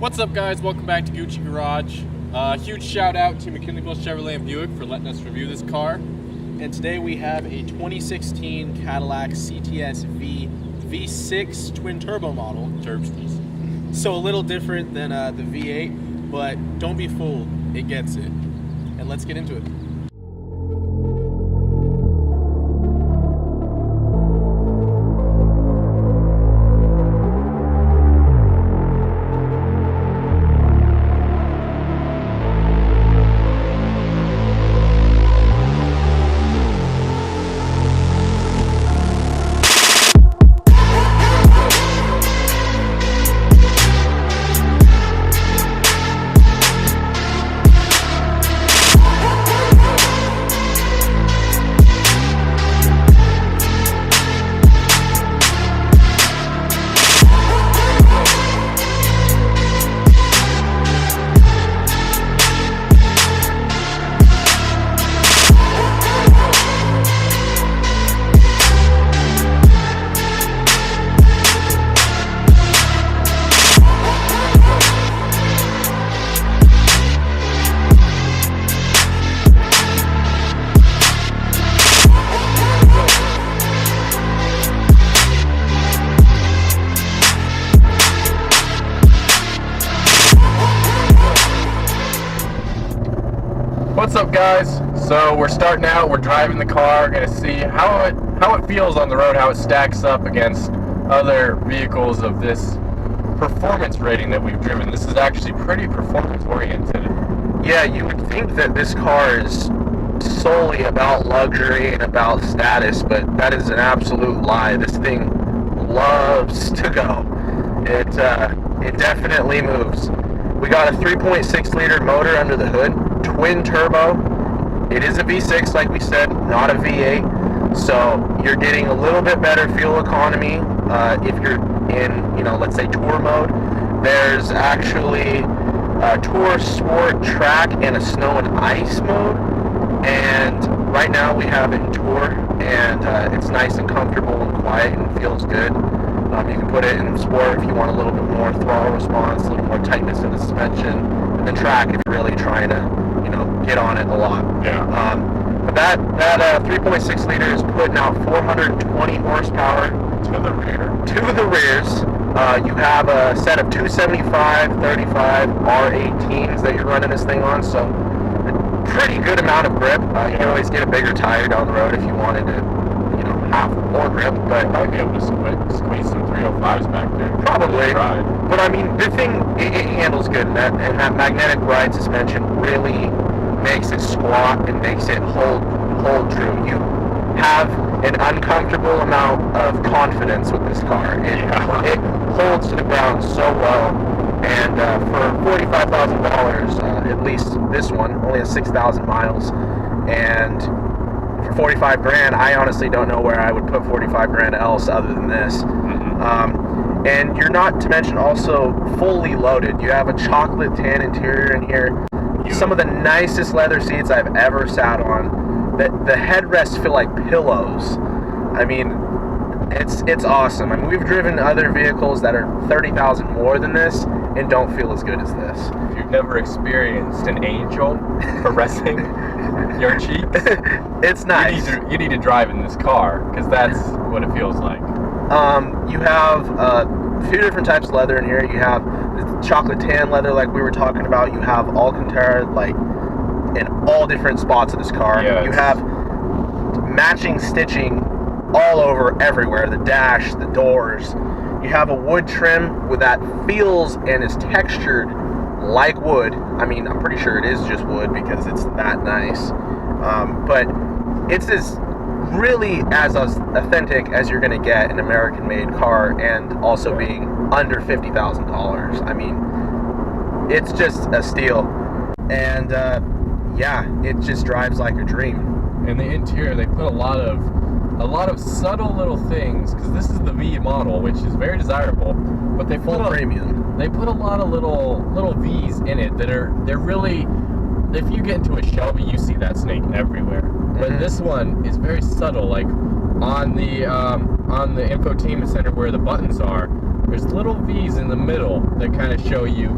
What's up, guys? Welcome back to Gucci Garage. Huge shout out to McKinleyville Chevrolet and Buick for letting us review this car. And today we have a 2016 Cadillac CTS V6 twin turbo model. Turbsties. So a little different than the V8, but don't be fooled, it gets it. And let's get into it. What's up, guys? So we're starting out, we're driving the car, gonna see how it feels on the road, how it stacks up against other vehicles of this performance rating that we've driven. This is actually pretty performance oriented. Yeah, you would think that this car is solely about luxury and about status, but that is an absolute lie. This thing loves to go. It definitely moves. We got a 3.6 liter motor under the hood, twin turbo. It is a V6, like we said, not a V8. So you're getting a little bit better fuel economy if you're in, let's say tour mode. There's actually a tour, sport, track, and a snow and ice mode. And right now we have it in tour, and it's nice and comfortable and quiet and feels good. You can put it in sport if you want a little bit more throttle response, a little more tightness in the suspension, and then track if you're really trying to, get on it a lot. Yeah. But that 3.6 liter is putting out 420 horsepower To the rear. to the rears. You have a set of 275, 35 R18s that you're running this thing on, so a pretty good amount of grip. You can always get a bigger tire down the road if you wanted to, have more grip, but I'd be able to squeeze some 305s back there. probably. Right. But I mean, the thing, it handles good, and that magnetic ride suspension really makes it squat and makes it hold true. You have an uncomfortable amount of confidence with this car. It holds to the ground so well, and for $45,000, at least this one only has 6,000 miles, and for 45 grand, I honestly don't know where I would put 45 grand else other than this. And you're not to mention also fully loaded. You have a chocolate tan interior in here. Some of the nicest leather seats I've ever sat on. The headrests feel like pillows. I mean, it's awesome. I mean, we've driven other vehicles that are 30,000 more than this and don't feel as good as this. If you've never experienced an angel caressing your cheeks, It's nice. You need to drive in this car, because that's what it feels like. You have a few different types of leather in here. You have the chocolate tan leather like we were talking about. You have Alcantara like in all different spots of this car. Yes. You have matching stitching all over everywhere. The dash, the doors. You have a wood trim with that feels and is textured like wood. I mean, I'm pretty sure it is just wood because it's that nice. But it's really as authentic as you're going to get an American-made car, and also being under $50,000. I mean, it's just a steal. And yeah, it just drives like a dream. In the interior, they put a lot of subtle little things, because this is the V model, which is very desirable, but they Full premium. They put a lot of little V's in it they're really, if you get into a Shelby, you see that snake everywhere. But this one is very subtle, like on the infotainment center where the buttons are, There's little V's in the middle that kind of show you,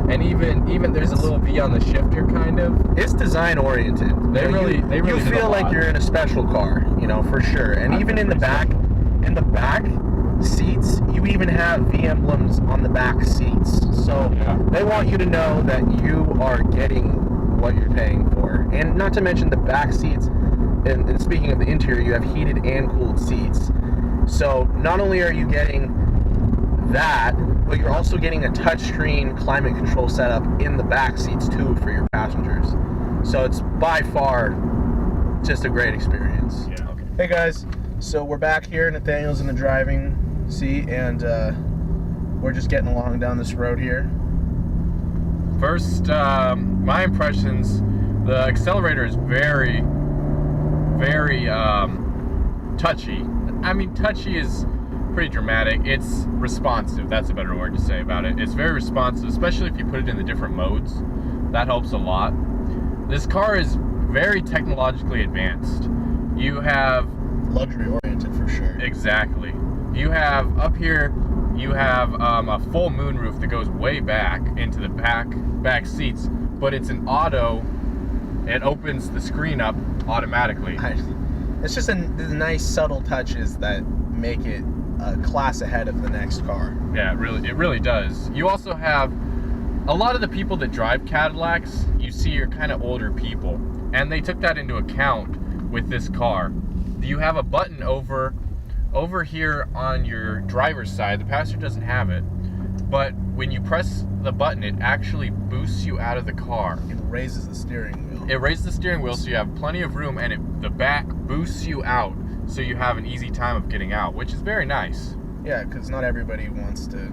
and even there's a little V on the shifter, kind of. It's design oriented. They really you did a feel like lot. you're in a special car, for sure. And even in the back seats, you even have V emblems on the back seats. So they want you to know that you are getting what you're paying for. And not to mention the back seats, and speaking of the interior, you have heated and cooled seats. So not only are you getting that, but you're also getting a touchscreen climate control setup in the back seats too for your passengers. So it's by far just a great experience. Yeah. Okay. Hey guys, so we're back here. Nathaniel's in the driving seat, and we're just getting along down this road here. First, my impressions, the accelerator is very, very touchy. I mean, touchy is pretty dramatic. It's responsive. That's a better word to say about it. It's very responsive, especially if you put it in the different modes. That helps a lot. This car is very technologically advanced. You have Luxury oriented for sure. exactly. You have up here. You have a full moonroof that goes way back into the back seats, but it's an auto. It opens the screen up automatically. It's just the nice subtle touches that make it a class ahead of the next car. Yeah, it really does. You also have a lot of the people that drive Cadillacs, you see are kind of older people, and they took that into account with this car. You have a button over here on your driver's side. The passenger doesn't have it, but when you press the button, it actually boosts you out of the car. It raises the steering wheel. It raises the steering wheel, so you have plenty of room, and the back boosts you out, so you have an easy time of getting out, which is very nice. Yeah, because not everybody wants to,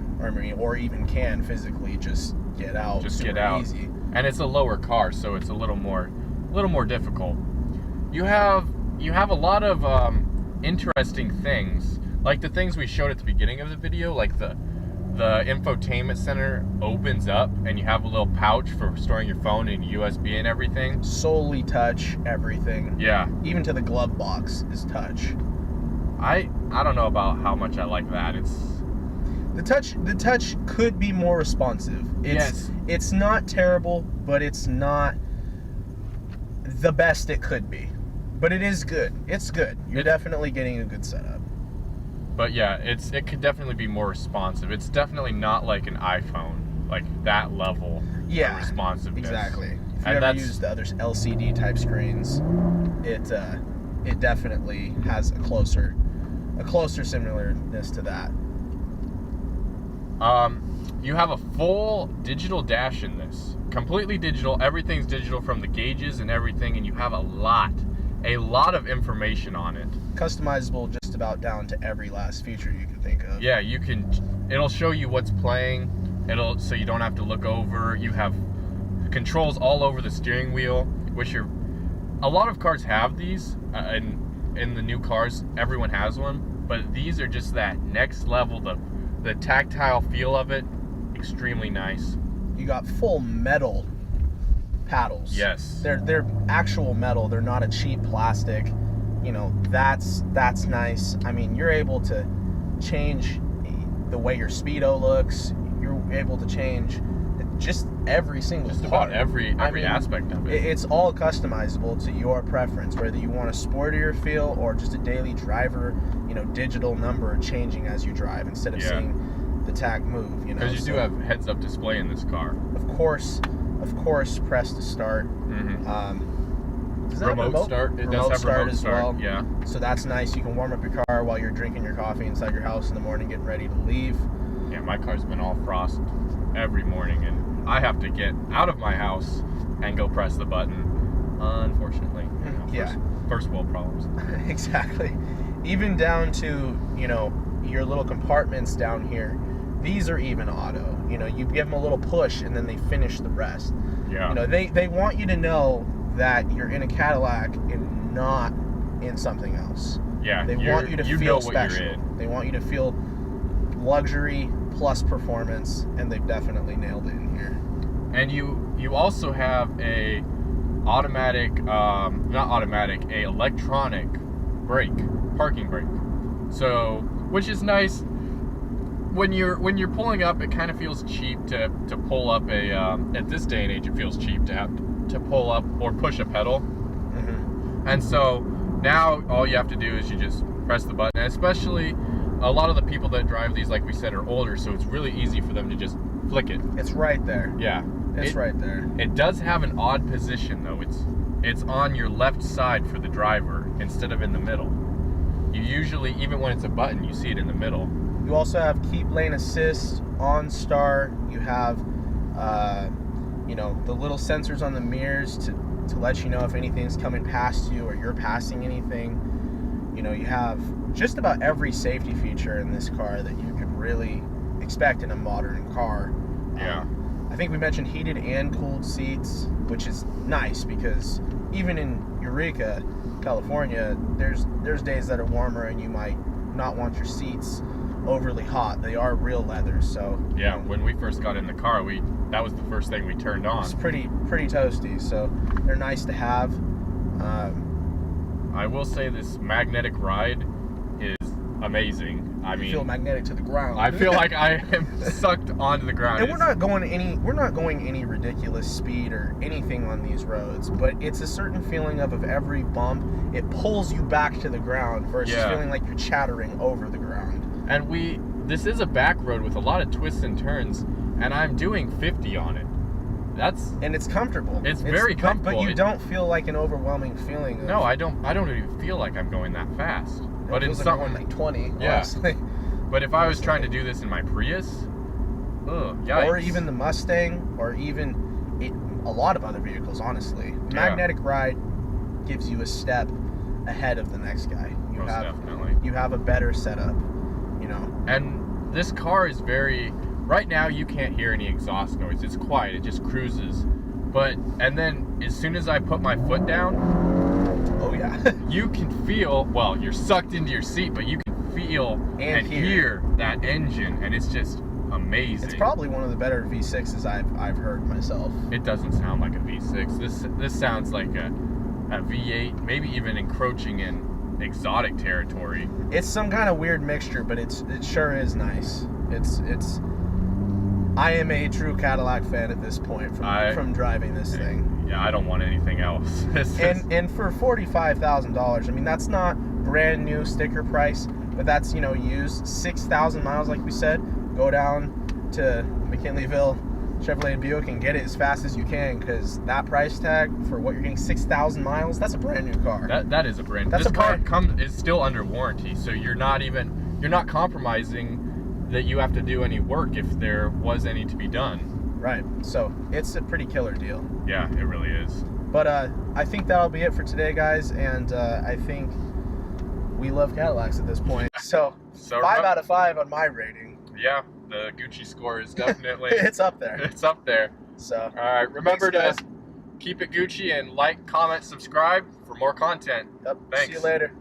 or even can physically just get out. Just super get out. Easy. And it's a lower car, so it's a little more difficult. You have a lot of interesting things, like the things we showed at the beginning of the video, like the infotainment center opens up and you have a little pouch for storing your phone and USB and everything. Solely touch everything. Yeah. Even to the glove box is touch. I don't know about how much I like that. The touch could be more responsive. It's not terrible, but it's not the best it could be. But it is good. It's good. You're definitely getting a good setup. But yeah, it could definitely be more responsive. It's definitely not like an iPhone, like that level of responsiveness. Exactly. If you ever use the other LCD type screens, it definitely has a closer similarness to that. You have a full digital dash in this. Completely digital. Everything's digital from the gauges and everything, and you have a lot of information on it. Customizable just about down to every last feature you can think of. Yeah, it'll show you what's playing. So you don't have to look over. You have controls all over the steering wheel, which a lot of cars have these, in the new cars, everyone has one, but these are just that next level, the tactile feel of it, extremely nice. You got full metal paddles. Yes. They're actual metal. They're not a cheap plastic. That's nice. I mean, you're able to change the way your speedo looks. You're able to change just every single Just part. about every aspect of it. It's all customizable to your preference, whether you want a sportier feel or just a daily driver, digital number changing as you drive instead of seeing the tag move. Because you do have heads-up display in this car. Of course, press to start. Mm-hmm. Does that have remote start? It does have remote as start. well. Yeah. So that's nice. You can warm up your car while you're drinking your coffee inside your house in the morning, getting ready to leave. Yeah, my car's been all frost every morning, and I have to get out of my house and go press the button. Unfortunately. First world problems. Exactly. Even down to your little compartments down here. These are even auto. You give them a little push and then they finish the rest. Yeah. They want you to know that you're in a Cadillac and not in something else. Yeah. They want you to feel special. You're in. They want you to feel luxury plus performance, and they've definitely nailed it in here. And you also have a electronic parking brake. So, which is nice. when you're pulling up, it kind of feels cheap to pull up a at this day and age, it feels cheap to have to pull up or push a pedal. Mm-hmm. And so now all you have to do is you just press the button. And especially a lot of the people that drive these, like we said, are older, so it's really easy for them to just flick it. It's right there. Yeah, It's right there. It does have an odd position though. It's on your left side for the driver instead of in the middle. You usually, even when it's a button, you see it in the middle. You also have keep lane assist, OnStar. You have, you know, the little sensors on the mirrors to let you know if anything's coming past you or you're passing anything. You know, you have just about every safety feature in this car that you could really expect in a modern car. Yeah. I think we mentioned heated and cooled seats, which is nice because even in Eureka, California, there's days that are warmer and you might not want your seats overly hot. They are real leather, so yeah. you know, When we first got in the car, that was the first thing we turned on. it's pretty toasty, so they're nice to have. I will say this magnetic ride is amazing. I mean, feel magnetic to the ground. I feel like I am sucked onto the ground. And we're not going any ridiculous speed or anything on these roads, but it's a certain feeling of every bump, it pulls you back to the ground versus feeling like you're chattering over the ground. And this is a back road with a lot of twists and turns, and I'm doing 50 on it. And it's comfortable. It's very comfortable. But you don't feel like an overwhelming feeling. No, I don't even feel like I'm going that fast. But it it's feels like something I'm going like 20. Yeah. Honestly. But if I was trying to do this in my Prius, yikes. Or even the Mustang, or even a lot of other vehicles, honestly. Magnetic ride gives you a step ahead of the next guy. Most definitely. You have a better setup, you know. And this car is right now you can't hear any exhaust noise. It's quiet, it just cruises. And then as soon as I put my foot down, oh yeah, you can feel, well, you're sucked into your seat, but you can feel and hear that engine, and it's just amazing. It's probably one of the better V6s I've heard myself. It doesn't sound like a V6. This sounds like a V8, maybe even encroaching in exotic territory. It's some kind of weird mixture, but it sure is nice. I am a true Cadillac fan at this point from driving this thing. Yeah, I don't want anything else. And for $45,000, I mean, that's not brand new sticker price, but that's, you know, used 6,000 miles, like we said. Go down to McKinleyville Chevrolet and Buick and get it as fast as you can, because that price tag for what you're getting, 6,000 miles, that's a brand new car. That is a brand. This car is still under warranty, so you're not compromising that you have to do any work if there was any to be done. Right. So it's a pretty killer deal. Yeah, it really is. But I think that'll be it for today, guys, and I think we love Cadillacs at this point. So 5 out of 5 on my rating. Yeah, the Gucci score is definitely it's up there. It's up there. So all right, remember to keep it Gucci and like, comment, subscribe for more content. Yep. Thanks. See you later.